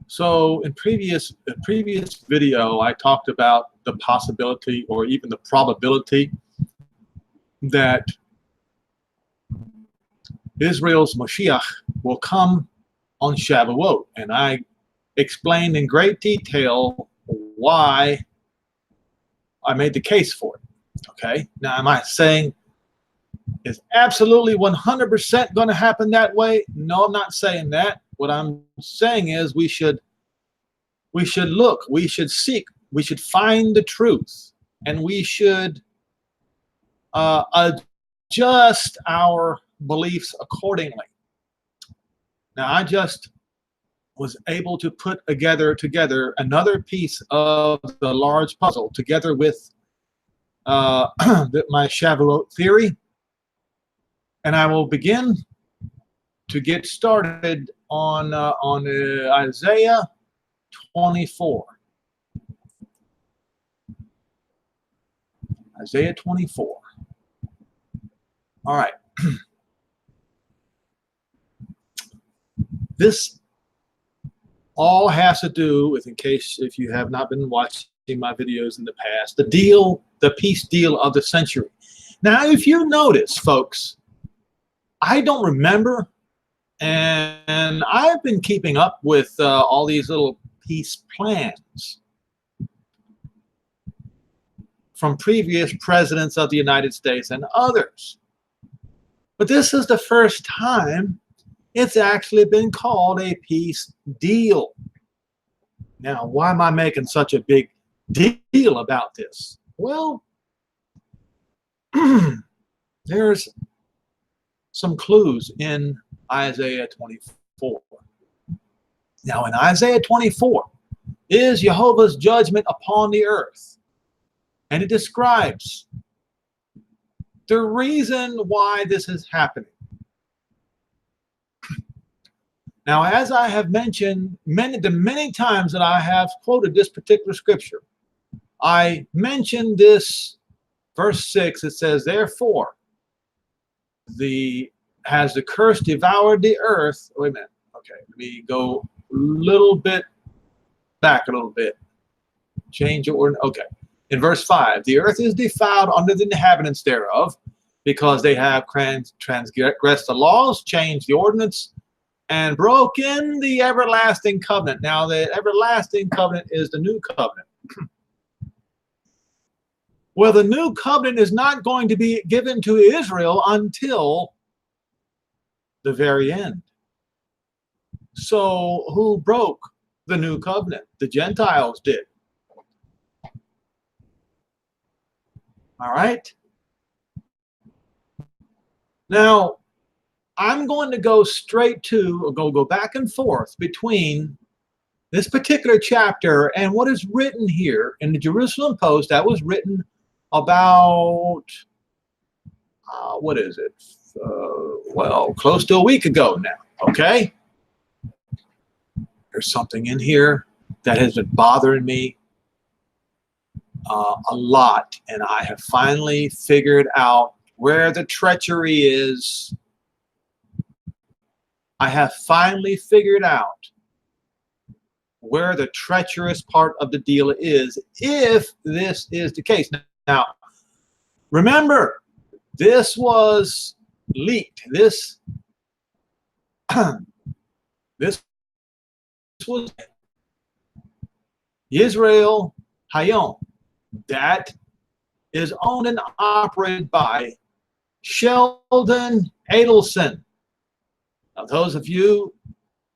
So in previous video, I talked about the possibility or even the probability that Israel's Mashiach will come on Shavuot, and I explained in great detail why I made the case for it. Okay, now am I saying it's absolutely 100% going to happen that way? No, I'm not saying that. What I'm saying is we should look, we should seek, we should find the truth, and we should adjust our beliefs accordingly. Now, I just was able to put together another piece of the large puzzle together with my Shavuot theory, and I will begin to get started on Isaiah 24. Isaiah 24. All right. This all has to do with, in case if you have not been watching my videos in the past, the peace deal of the century. Now, if you notice, folks, I don't remember, and I've been keeping up with all these little peace plans from previous presidents of the United States and others. But this is the first time it's actually been called a peace deal. Now, why am I making such a big deal about this? Well, there's some clues in Isaiah 24. Now, in Isaiah 24 is Jehovah's judgment upon the earth. And it describes the reason why this is happening. Now, as I have mentioned many times that I have quoted this particular scripture, I mentioned this verse 6. It says, therefore, has the curse devoured the earth? Wait a minute. Okay, let me go a little bit back a little bit. Change your order. Okay. In verse 5, the earth is defiled under the inhabitants thereof, because they have transgressed the laws, changed the ordinance, and broken the everlasting covenant. Now, the everlasting covenant is the new covenant. Well, the new covenant is not going to be given to Israel until the very end. So, who broke the new covenant? The Gentiles did. All right. Now, I'm going to go straight to, go back and forth between this particular chapter and what is written here in the Jerusalem Post. That was written about, what is it? Well, close to a week ago now, okay? There's something in here that has been bothering me a lot, and I have finally figured out where the treachery is. I have finally figured out where the treacherous part of the deal is, if this is the case. Now, remember, this was leaked. This was Israel Hayom. That is owned and operated by Sheldon Adelson. Now, those of you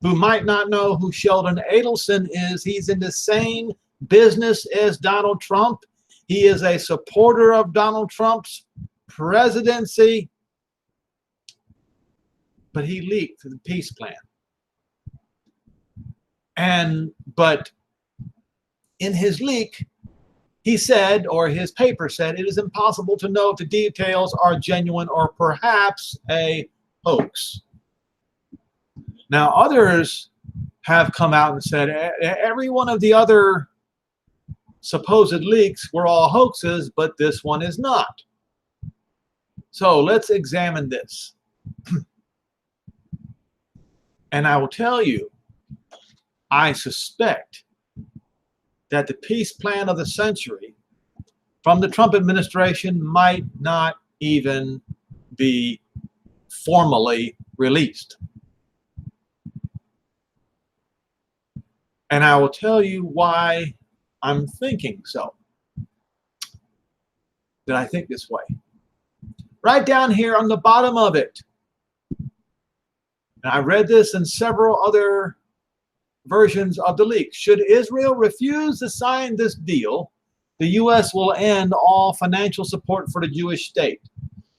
who might not know who Sheldon Adelson is, he's in the same business as Donald Trump. He is a supporter of Donald Trump's presidency, but he leaked the peace plan. But in his leak, he said, or his paper said, it is impossible to know if the details are genuine or perhaps a hoax. Now, others have come out and said every one of the other supposed leaks were all hoaxes, but this one is not. So let's examine this. And I will tell you I suspect that the peace plan of the century from the Trump administration might not even be formally released. And I will tell you why I'm thinking so. That I think this way. Right down here on the bottom of it. And I read this in several other versions of the leak. Should Israel refuse to sign this deal, the U.S. will end all financial support for the Jewish state.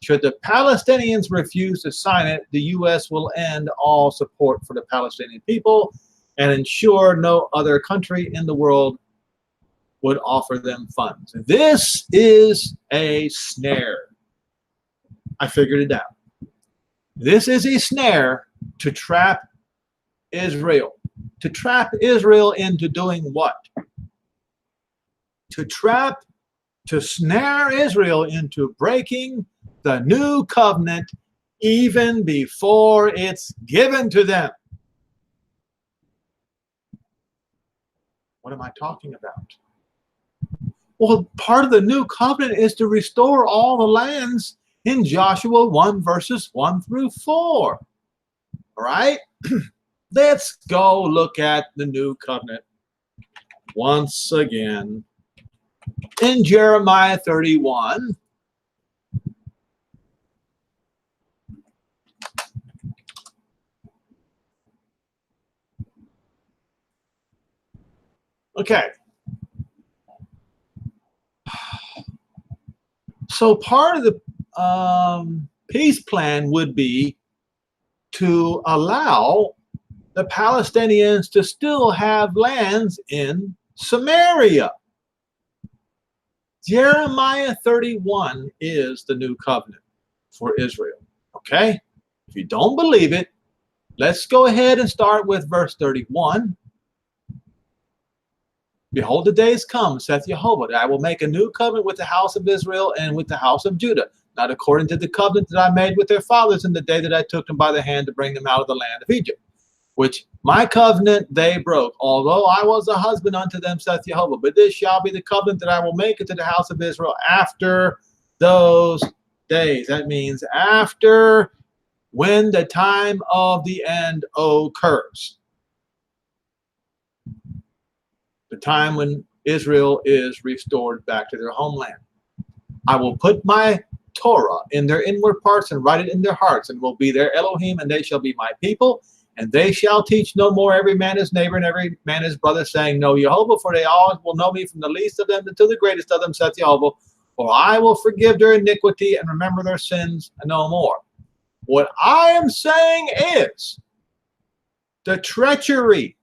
Should the Palestinians refuse to sign it, the U.S. will end all support for the Palestinian people and ensure no other country in the world would offer them funds. This is a snare. I figured it out. This is a snare to trap Israel. To trap Israel into doing what? To snare Israel into breaking the new covenant even before it's given to them. What am I talking about? Well, part of the new covenant is to restore all the lands in Joshua 1 verses 1 through 4. All right? Let's go look at the new covenant once again in Jeremiah 31. Okay. So part of the peace plan would be to allow the Palestinians to still have lands in Samaria. Jeremiah 31 is the new covenant for Israel. Okay? If you don't believe it, let's go ahead and start with verse 31. Behold, the days come, saith Jehovah, that I will make a new covenant with the house of Israel and with the house of Judah, not according to the covenant that I made with their fathers in the day that I took them by the hand to bring them out of the land of Egypt, which my covenant they broke, although I was a husband unto them, saith Jehovah. But this shall be the covenant that I will make unto the house of Israel after those days. That means after when the time of the end occurs. The time when Israel is restored back to their homeland. I will put my Torah in their inward parts and write it in their hearts, and will be their Elohim, and they shall be my people. And they shall teach no more every man his neighbor and every man his brother, saying, Know Jehovah, for they all will know me from the least of them to the greatest of them, saith Jehovah. For I will forgive their iniquity and remember their sins no more. What I am saying is the treachery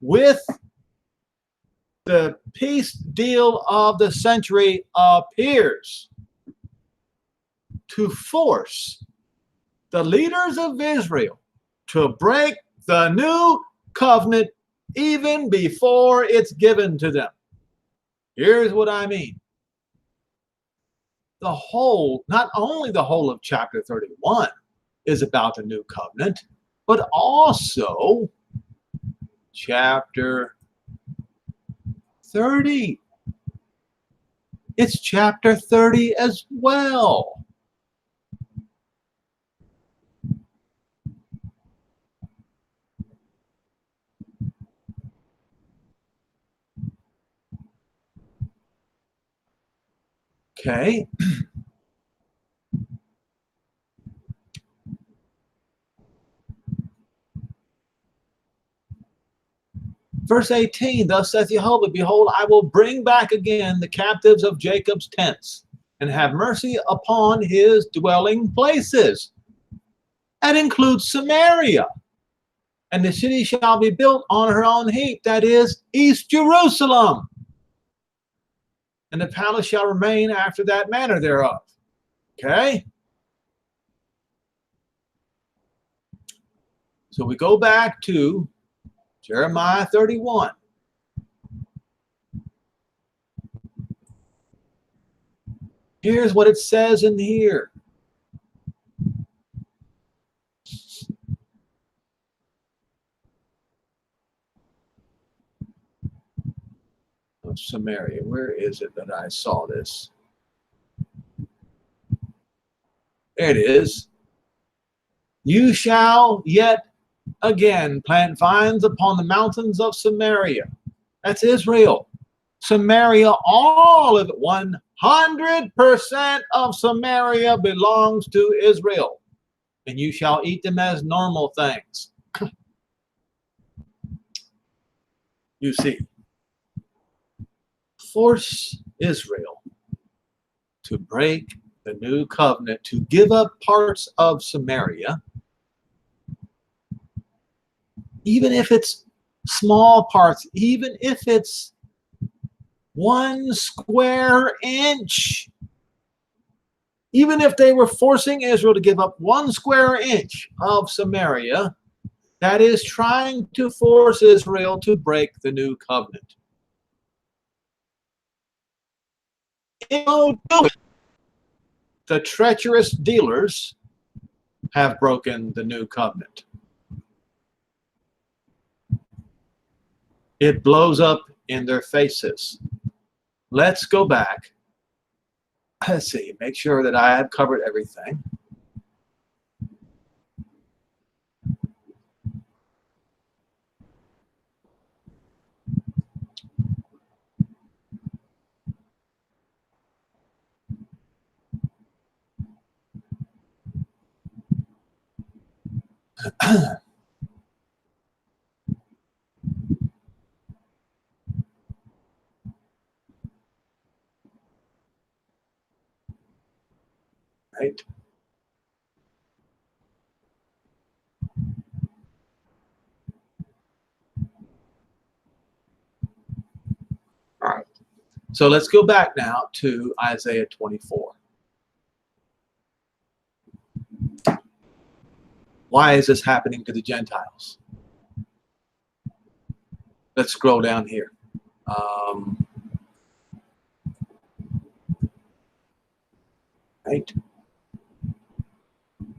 with the peace deal of the century appears to force the leaders of Israel to break the new covenant even before it's given to them. Here's what I mean. The whole, not only the whole of chapter 31 is about the new covenant, but also chapter 30. It's chapter 30 as well. Okay. Verse 18, thus saith Jehovah, behold, I will bring back again the captives of Jacob's tents, and have mercy upon his dwelling places. That includes Samaria. And the city shall be built on her own heap, that is, East Jerusalem. And the palace shall remain after that manner thereof. Okay? So we go back to Jeremiah 31. Here's what it says in here. of Samaria. Where is it that I saw this? There it is. You shall yet again plant vines upon the mountains of Samaria. That's Israel. Samaria, all of it, 100% of Samaria belongs to Israel. And you shall eat them as normal things. You see, force Israel to break the new covenant, to give up parts of Samaria, even if it's small parts, even if it's 1 square inch, even if they were forcing Israel to give up 1 square inch of Samaria, that is trying to force Israel to break the new covenant. The treacherous dealers have broken the new covenant. It blows up in their faces. Let's go back. Let's see, make sure that I have covered everything. Right? All right. So let's go back now to Isaiah 24. Why is this happening to the Gentiles? Let's scroll down here. Right.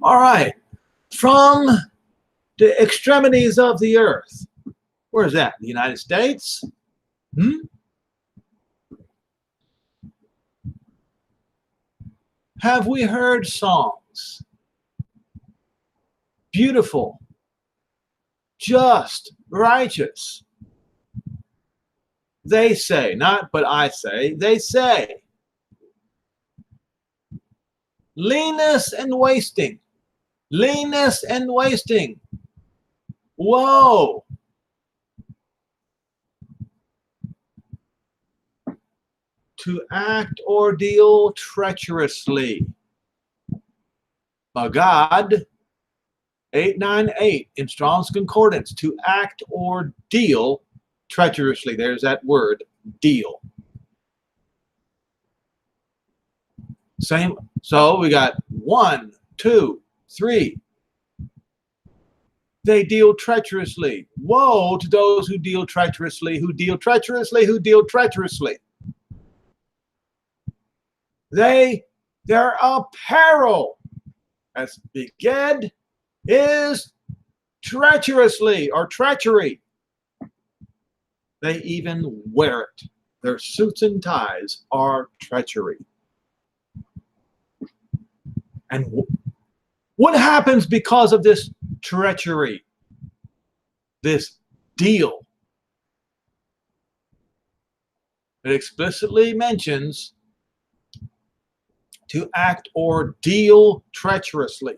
All right. From the extremities of the earth. Where is that? The United States? Have we heard songs? Beautiful, just, righteous. They say, not but I say, they say. Leanness and wasting. Leanness and wasting. Woe. To act or deal treacherously. Magad 898 in Strong's Concordance. To act or deal treacherously. There's that word, deal. Same. So we got 1, 2, 3. They deal treacherously. Woe to those who deal treacherously, who deal treacherously, who deal treacherously. Their apparel, as beged, is treacherously or treachery. They even wear it. Their suits and ties are treachery. And what happens because of this treachery, this deal? It explicitly mentions to act or deal treacherously.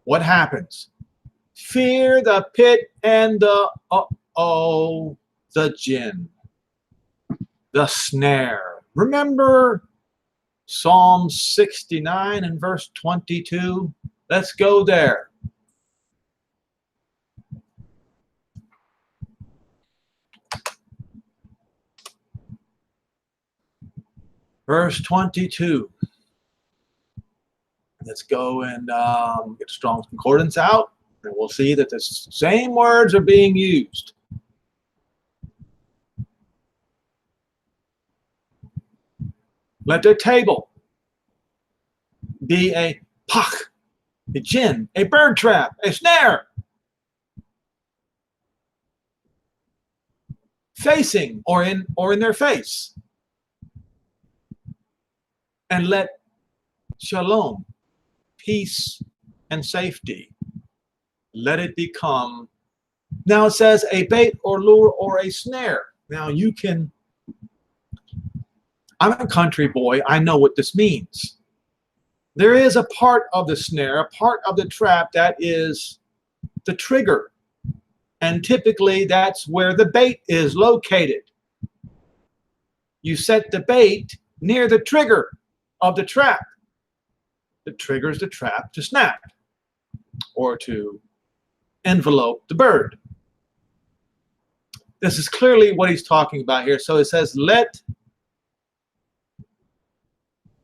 What happens? Fear the pit and the gin, the snare. Remember Psalm 69 and verse 22? Let's go there. Verse 22. Let's go and get Strong's Concordance out, and we'll see that the same words are being used. Let their table be a pach, a gin, a bird trap, a snare. facing or in their face. And let shalom, peace and safety, let it become, now it says a bait or lure or a snare. Now you can, I'm a country boy, I know what this means. There is a part of the snare, a part of the trap that is the trigger. And typically that's where the bait is located. You set the bait near the trigger of the trap. That triggers the trap to snap or to envelope the bird. This is clearly what he's talking about here. So it says, let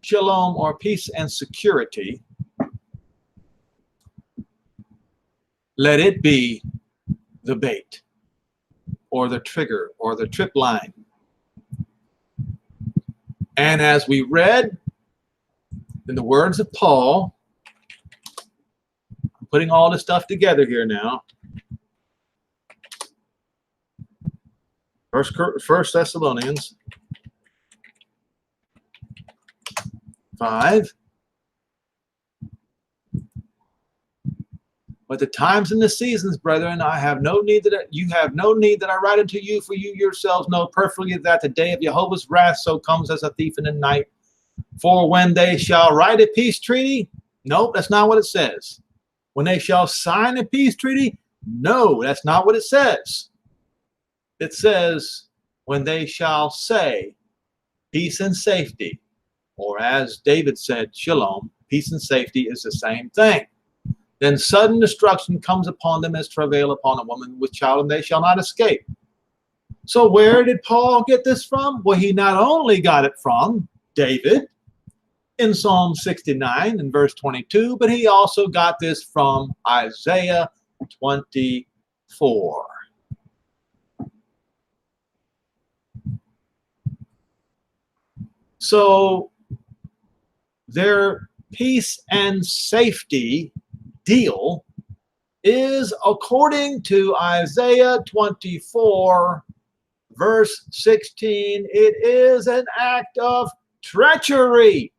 shalom or peace and security, let it be the bait or the trigger or the trip line. And as we read in the words of Paul, I'm putting all this stuff together here now. First Thessalonians 5. But the times and the seasons, brethren, I have no need that you have no need that I write unto you, for you yourselves know perfectly that the day of Jehovah's wrath so comes as a thief in the night. For when they shall write a peace treaty, nope, that's not what it says. When they shall sign a peace treaty, no, that's not what it says. It says, when they shall say peace and safety, or as David said, shalom, peace and safety is the same thing. Then sudden destruction comes upon them as travail upon a woman with child, and they shall not escape. So where did Paul get this from? Well, he not only got it from David in Psalm 69 and verse 22, but he also got this from Isaiah 24. So their peace and safety deal is, according to Isaiah 24, verse 16, it is an act of treachery.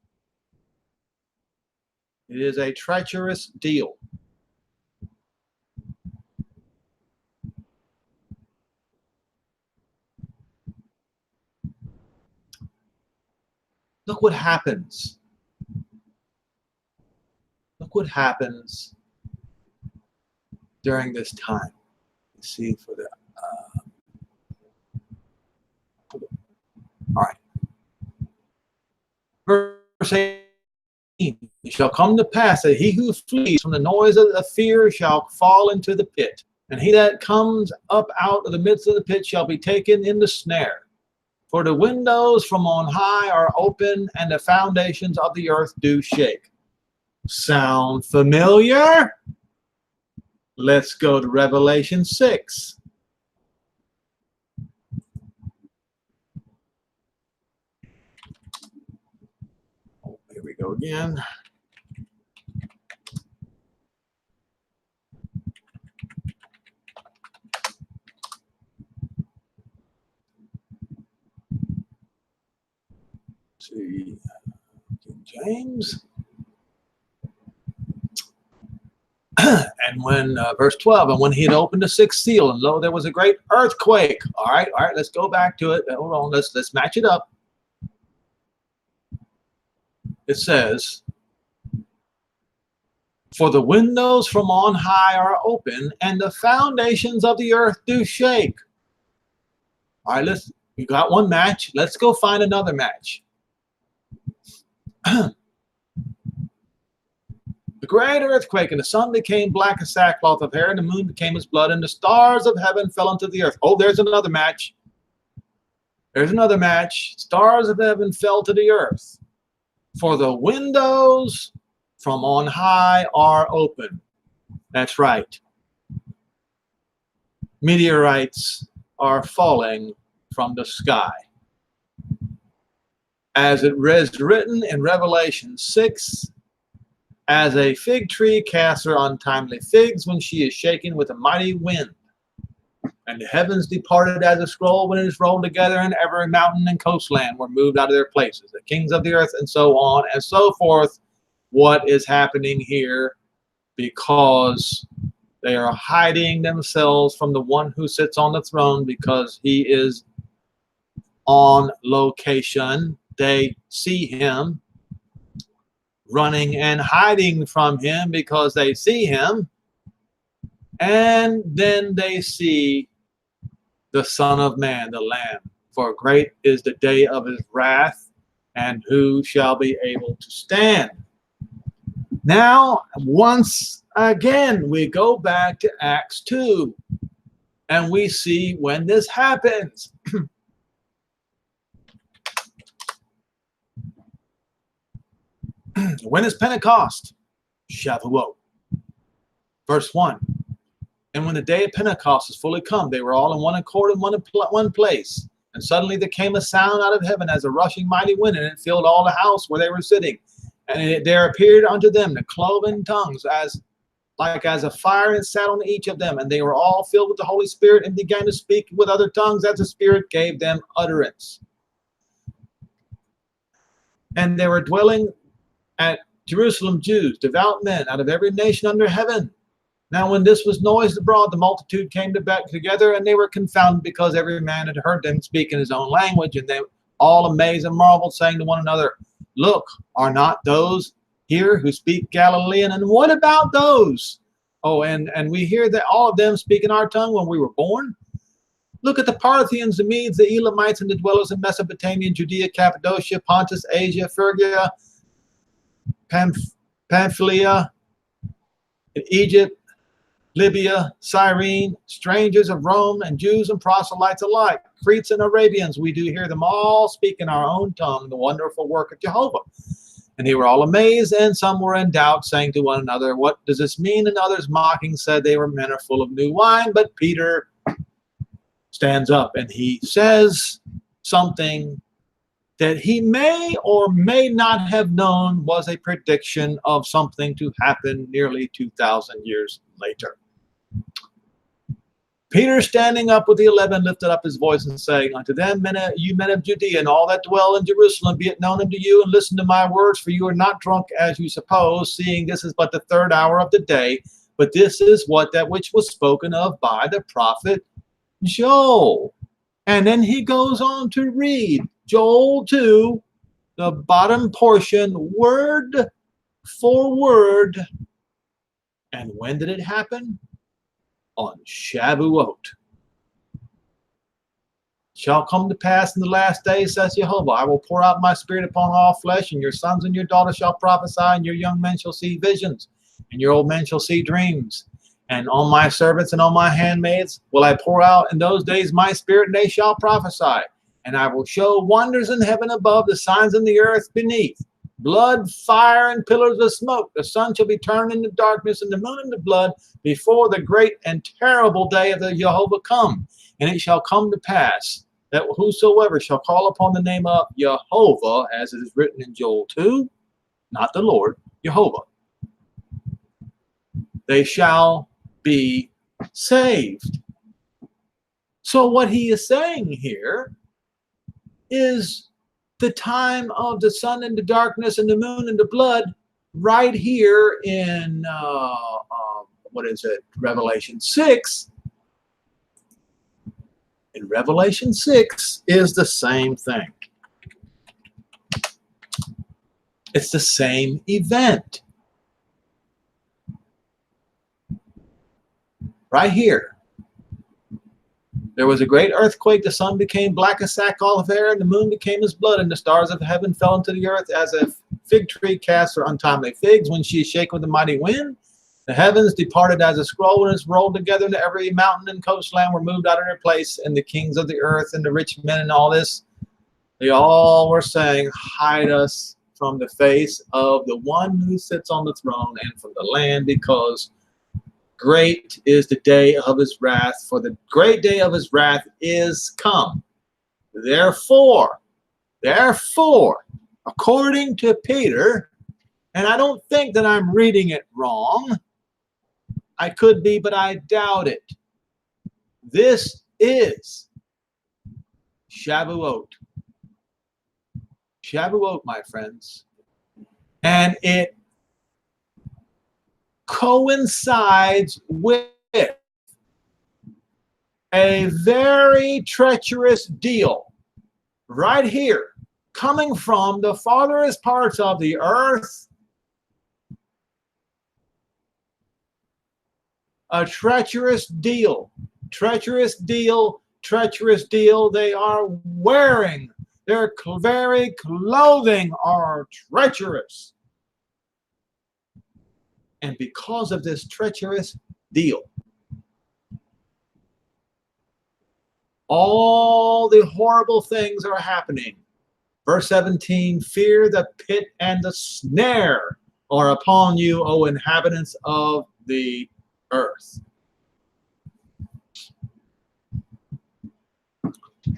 It is a treacherous deal. Look what happens. Look what happens during this time. Let's see for the all right. Verse 18. It shall come to pass that he who flees from the noise of the fear shall fall into the pit, and he that comes up out of the midst of the pit shall be taken in the snare. For the windows from on high are open, and the foundations of the earth do shake. Sound familiar? Let's go to Revelation 6. Oh, here we go again. See, King James. And when, verse 12, and when he had opened the sixth seal, and lo, there was a great earthquake. All right, let's go back to it. Hold on, let's match it up. It says, for the windows from on high are open, and the foundations of the earth do shake. All right, we got one match. Let's go find another match. The great earthquake, and the sun became black as sackcloth of hair, and the moon became as blood, and the stars of heaven fell into the earth. Oh, there's another match. There's another match. Stars of heaven fell to the earth. For the windows from on high are open. That's right. Meteorites are falling from the sky. As it is written in Revelation 6, as a fig tree casts her untimely figs when she is shaken with a mighty wind. And the heavens departed as a scroll when it is rolled together, and every mountain and coastland were moved out of their places. The kings of the earth, and so on and so forth. What is happening here? Because they are hiding themselves from the one who sits on the throne, because he is on location. They see him running and hiding from him because they see him. And then they see the Son of Man, the Lamb. For great is the day of his wrath, and who shall be able to stand? Now, once again, we go back to Acts 2, and we see when this happens. When is Pentecost? Shavuot. Verse 1. And when the day of Pentecost is fully come, they were all in one accord in one place. And suddenly there came a sound out of heaven as a rushing mighty wind, and it filled all the house where they were sitting. And there appeared unto them the cloven tongues, as a fire, and sat on each of them. And they were all filled with the Holy Spirit, and began to speak with other tongues as the Spirit gave them utterance. And there were dwelling at Jerusalem Jews, devout men, out of every nation under heaven. Now when this was noised abroad, the multitude came together, and they were confounded, because every man had heard them speak in his own language. And they all amazed and marveled, saying to one another, Look, are not those here who speak Galilean? And what about those? Oh, and we hear that all of them speak in our tongue when we were born. Look at the Parthians, the Medes, the Elamites, and the dwellers in Mesopotamia, Judea, Cappadocia, Pontus, Asia, Phrygia, Pamphylia, Egypt, Libya, Cyrene, strangers of Rome, and Jews and proselytes alike, Cretes and Arabians. We do hear them all speak in our own tongue the wonderful work of Jehovah. And they were all amazed, and some were in doubt, saying to one another, What does this mean? And others, mocking, said they were men are full of new wine. But Peter stands up, and he says something that he may or may not have known was a prediction of something to happen nearly 2,000 years later. Peter, standing up with the 11, lifted up his voice and saying unto them, You men of Judea, and all that dwell in Jerusalem, be it known unto you, and listen to my words, for you are not drunk as you suppose, seeing this is but the third hour of the day. But this is that which was spoken of by the prophet Joel. And then he goes on to read Joel 2, the bottom portion, word for word. And when did it happen? On Shavuot. Shall come to pass in the last days, says Jehovah, I will pour out my spirit upon all flesh, and your sons and your daughters shall prophesy, and your young men shall see visions, and your old men shall see dreams. And on my servants and on my handmaids will I pour out in those days my spirit, and they shall prophesy. And I will show wonders in heaven above, the signs in the earth beneath, blood, fire, and pillars of smoke. The sun shall be turned into darkness, and the moon into blood, before the great and terrible day of the Jehovah come. And it shall come to pass that whosoever shall call upon the name of Jehovah, as it is written in Joel 2, not the Lord, Jehovah, they shall be saved. So what he is saying here is the time of the sun into darkness and the moon into blood, right here in Revelation 6. In Revelation 6 is the same thing. It's the same event. Right here. There was a great earthquake. The sun became black as sackcloth of hair, and the moon became as blood, and the stars of heaven fell into the earth as a fig tree casts her untimely figs when she is shaken with a mighty wind. The heavens departed as a scroll when it's rolled together, and every mountain and coastland were moved out of their place, and the kings of the earth and the rich men and all this, they all were saying, Hide us from the face of the one who sits on the throne and from the land, because great is the day of his wrath, for the great day of his wrath is come. Therefore, according to Peter, and I don't think that I'm reading it wrong, I could be, but I doubt it. This is Shavuot. Shavuot, my friends. And it coincides with a very treacherous deal right here, coming from the farthest parts of the earth. A treacherous deal, treacherous deal, treacherous deal. They are wearing, their very clothing are treacherous. And because of this treacherous deal, all the horrible things are happening. Verse 17, fear the pit and the snare are upon you, O inhabitants of the earth.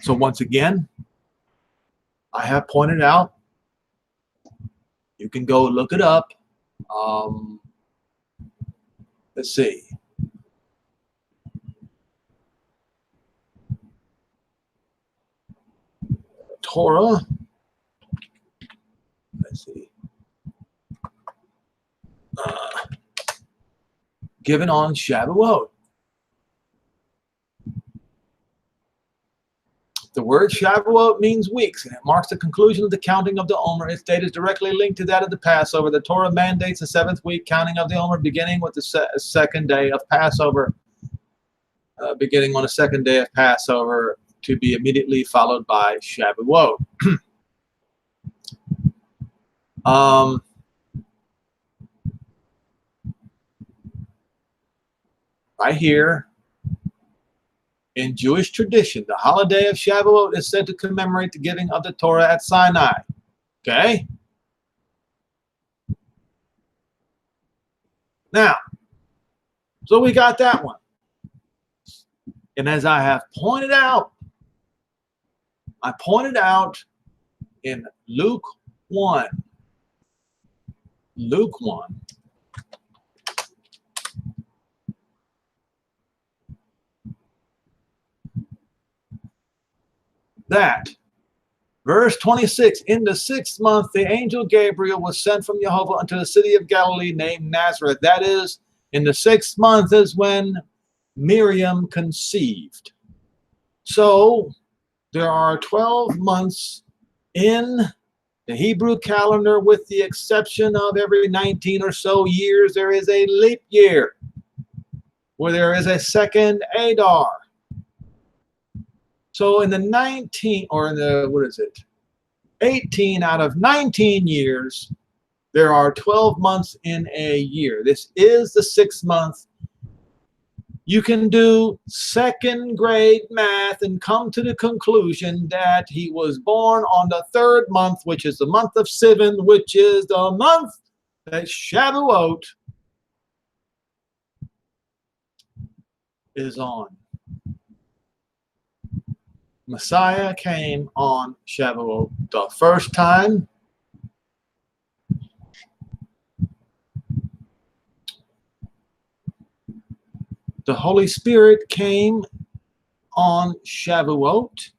So once again, I have pointed out, you can go look it up. Let's see. Torah. Let's see. Given on Shavuot. The word Shavuot means weeks, and it marks the conclusion of the counting of the Omer. Its date is directly linked to that of the Passover. The Torah mandates the seventh week counting of the Omer, beginning with the second day of Passover. Beginning on the second day of Passover, to be immediately followed by Shavuot. Right here, in Jewish tradition, the holiday of Shavuot is said to commemorate the giving of the Torah at Sinai. Okay? Now, so we got that one. And as I have pointed out, I pointed out in Luke 1, that verse 26, in the 6th month, the angel Gabriel was sent from Jehovah unto the city of Galilee named Nazareth. That is, in the 6th month is when Miriam conceived. So there are 12 months in the Hebrew calendar, with the exception of every 19 or so years, there is a leap year where there is a second Adar. So in the 19, or in the, 18 out of 19 years, there are 12 months in a year. This is the 6th month. You can do second grade math and come to the conclusion that he was born on the 3rd month, which is the month of Sivan, which is the month that Shavuot is on. Messiah came on Shavuot the first time. The Holy Spirit came on Shavuot.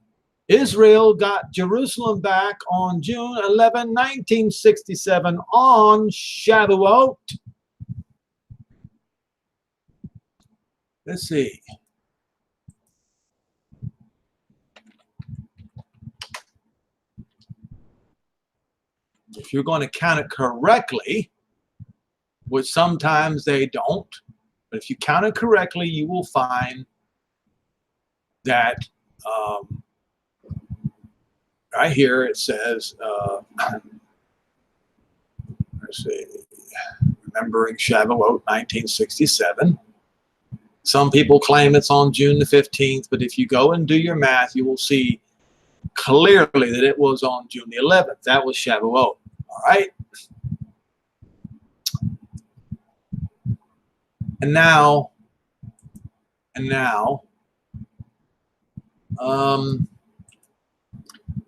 Israel got Jerusalem back on June 11, 1967 on Shavuot. Let's see. If you're going to count it correctly, which sometimes they don't, but if you count it correctly, you will find that right here it says, let's see, remembering Shavuot 1967. Some people claim it's on June the 15th, but if you go and do your math, you will see clearly that it was on June the 11th. That was Shavuot. All right. And now,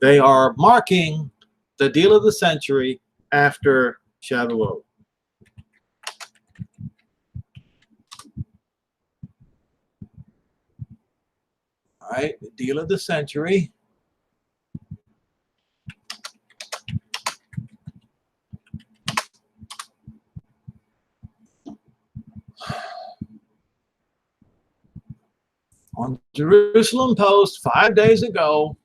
they are marking the deal of the century after Shavuot. All right, the deal of the century. On Jerusalem Post 5 days ago,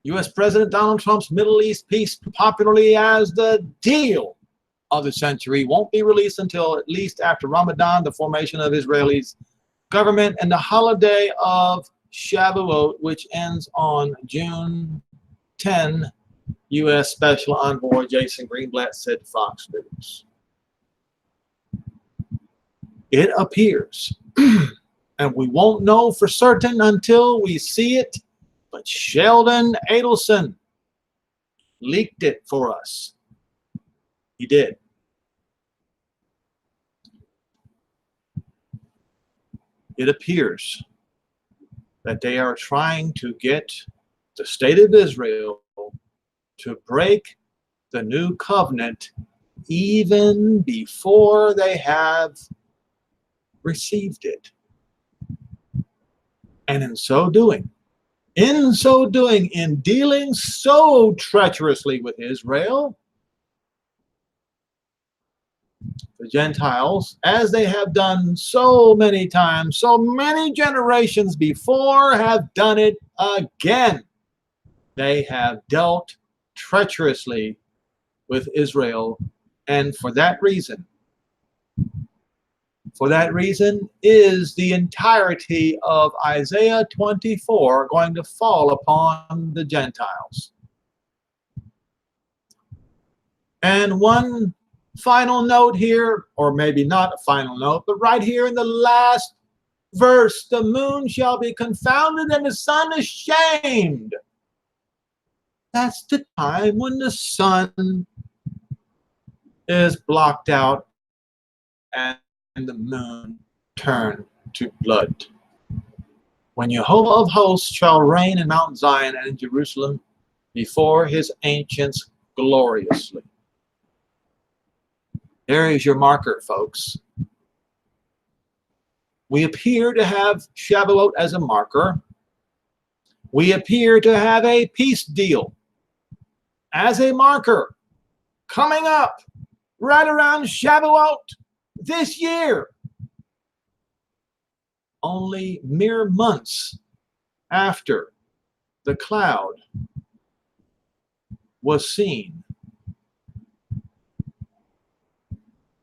U.S. President Donald Trump's Middle East peace, popularly as the deal of the century, won't be released until at least after Ramadan, the formation of Israel's government, and the holiday of Shavuot, which ends on June 10, U.S. Special Envoy Jason Greenblatt said to Fox News. It appears, and we won't know for certain until we see it, but Sheldon Adelson leaked it for us. He did. It appears that they are trying to get the state of Israel to break the new covenant even before they have received it. And in so doing, in dealing so treacherously with Israel, the Gentiles, as they have done so many times, so many generations before, have done it again. They have dealt treacherously with Israel, and for that reason is the entirety of Isaiah 24 going to fall upon the Gentiles. And one final note here, or maybe not a final note, but right here in the last verse, the moon shall be confounded and the sun ashamed. That's the time when the sun is blocked out and the moon turned to blood. When Jehovah of hosts shall reign in Mount Zion and in Jerusalem before his ancients gloriously. There is your marker, folks. We appear to have Shavuot as a marker. We appear to have a peace deal as a marker coming up right around Shavuot this year. Only mere months after the cloud was seen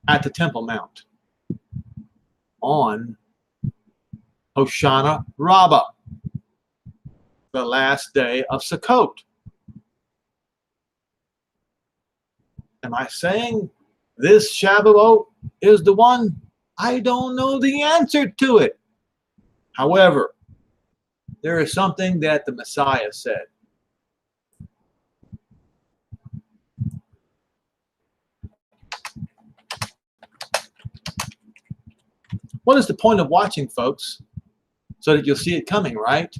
at the Temple Mount on Hoshana Rabbah, the last day of Sukkot. Am I saying this Shavuot is the one? I don't know the answer to it. However, there is something that the Messiah said. What is the point of watching, folks? So that you'll see it coming, right?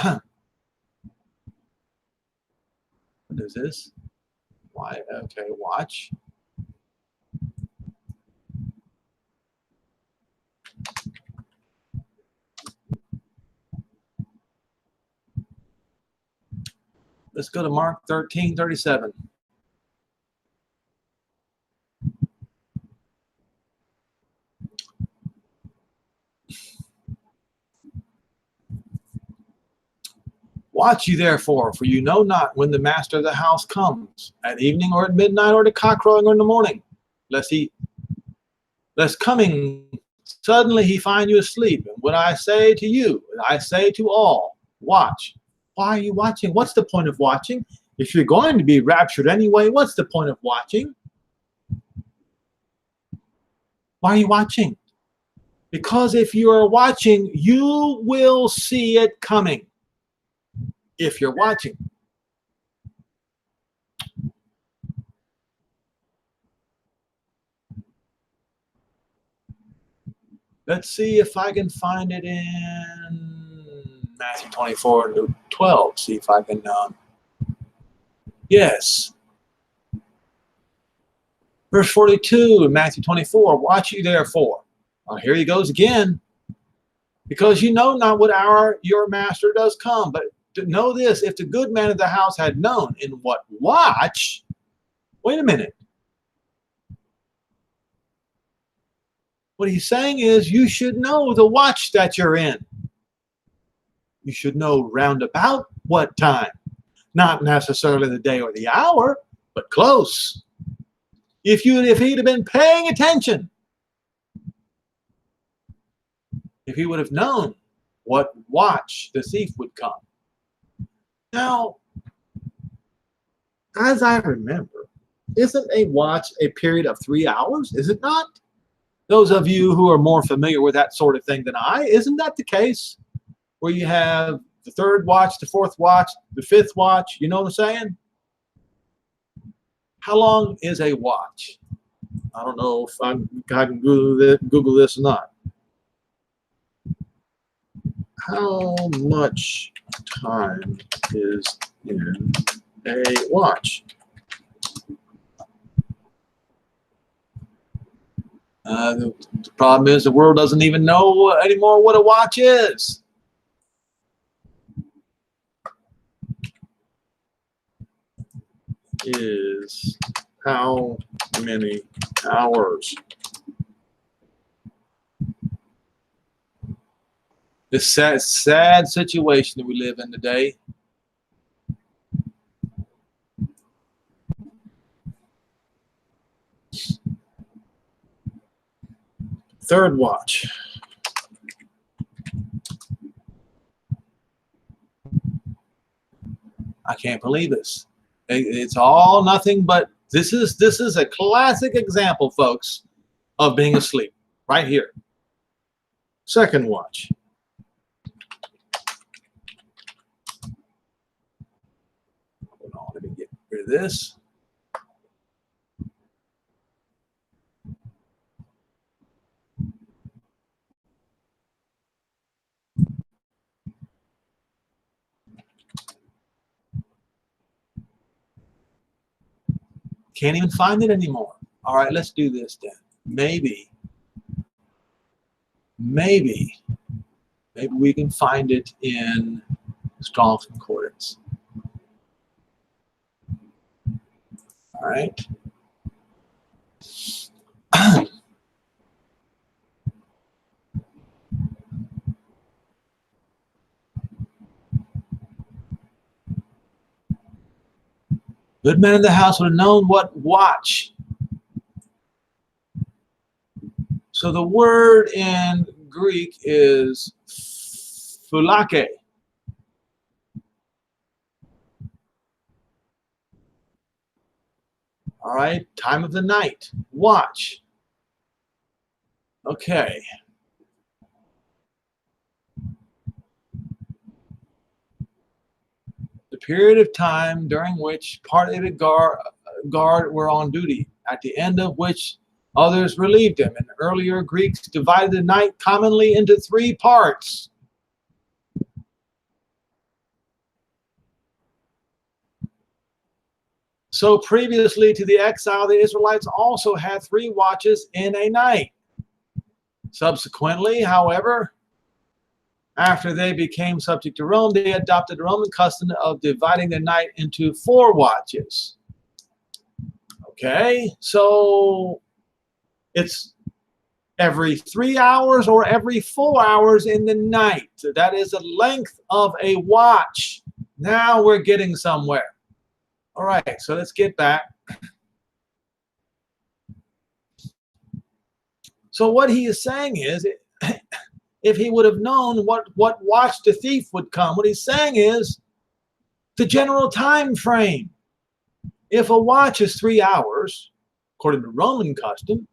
What is this? Why? Okay, watch. Let's go to Mark 13:37. Watch ye therefore, for you know not when the master of the house comes, at evening or at midnight or at cock crowing or in the morning, lest coming suddenly he find you asleep. And what I say to you, I say to all, watch. Why are you watching? What's the point of watching? If you're going to be raptured anyway, what's the point of watching? Why are you watching? Because if you are watching, you will see it coming. If you're watching. Let's see if I can find it in Matthew 24 and Luke 12. See if I can, yes. Verse 42 in Matthew 24, watch ye therefore. Well, here he goes again. Because you know not what hour your master does come. But to know this, if the good man of the house had known in what watch, wait a minute. What he's saying is you should know the watch that you're in. You should know round about what time. Not necessarily the day or the hour, but close. If he'd have been paying attention, if he would have known what watch the thief would come. Now, as I remember, isn't a watch a period of 3 hours? Is it not? Those of you who are more familiar with that sort of thing than I, isn't that the case? Where you have the third watch, the fourth watch, the fifth watch, you know what I'm saying? How long is a watch? I don't know if I can Google this or not. How much time is in a watch? The problem is the world doesn't even know anymore what a watch is. Is how many hours? This sad situation that we live in today. Third watch. I can't believe this. It's all nothing but this is a classic example, folks, of being asleep right here. Second watch. Hold on, let me get rid of this. Can't even find it anymore. All right, let's do this then. Maybe we can find it in Strong's Concordance. All right. Good man in the house would have known what watch. So the word in Greek is phulake. All right, time of the night, watch. Okay. The period of time during which part of the guard were on duty, at the end of which others relieved them. And earlier Greeks divided the night commonly into 3 parts. So previously to the exile, the Israelites also had 3 watches in a night. Subsequently, however, after they became subject to Rome, they adopted the Roman custom of dividing the night into 4 watches. Okay, so it's every 3 hours or every 4 hours in the night. That is the length of a watch. Now we're getting somewhere. All right, so let's get back. So what he is saying is, if he would have known what watch the thief would come, what he's saying is the general time frame. If a watch is 3 hours, according to Roman custom,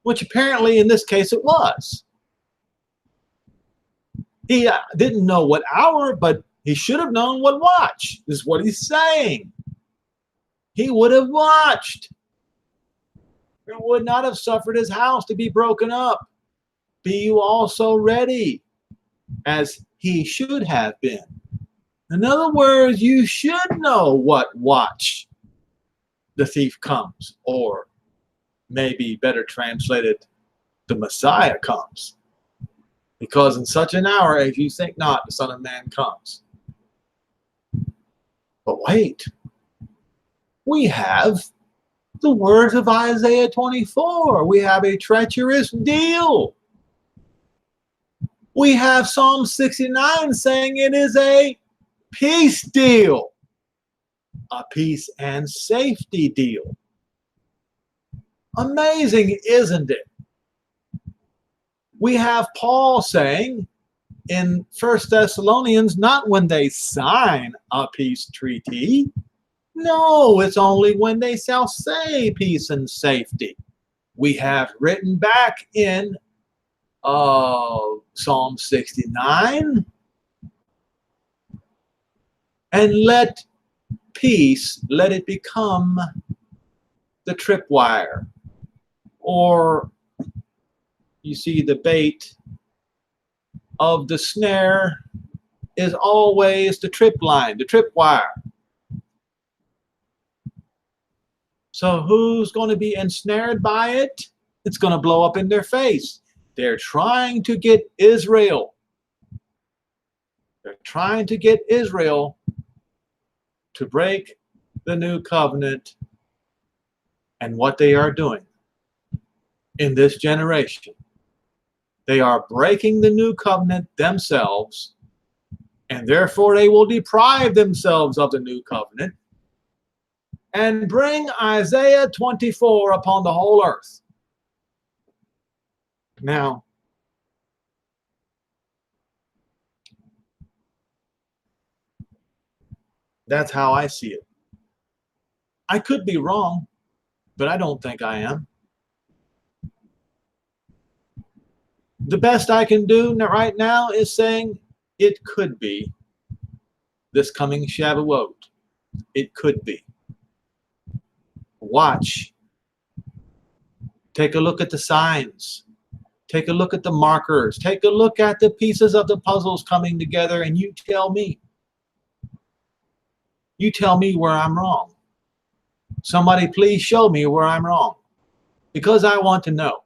which apparently in this case it was. He didn't know what hour, but he should have known what watch. This is what he's saying. He would have watched. He would not have suffered his house to be broken up. Be you also ready, as he should have been. In other words, you should know what watch. the thief comes, or maybe better translated, the Messiah comes. Because in such an hour as you think not, the Son of Man comes. But wait, we have the words of Isaiah 24. We have a treacherous deal. We have Psalm 69 saying it is a peace deal, a peace and safety deal. Amazing, isn't it? We have Paul saying in 1 Thessalonians, not when they sign a peace treaty. No, it's only when they shall say peace and safety. We have written back in Psalm 69, and let peace, let it become the tripwire. Or you see, the bait of the snare is always the trip line, the tripwire. So who's going to be ensnared by it? It's going to blow up in their face. They're trying to get Israel. They're trying to get Israel to break the new covenant. And what they are doing in this generation, they are breaking the new covenant themselves, and therefore they will deprive themselves of the new covenant and bring Isaiah 24 upon the whole earth. Now, that's how I see it. I could be wrong, but I don't think I am. The best I can do right now is saying it could be this coming Shavuot. It could be. Watch. Take a look at the signs. Take a look at the markers. Take a look at the pieces of the puzzles coming together, and you tell me. You tell me where I'm wrong. Somebody please show me where I'm wrong, because I want to know.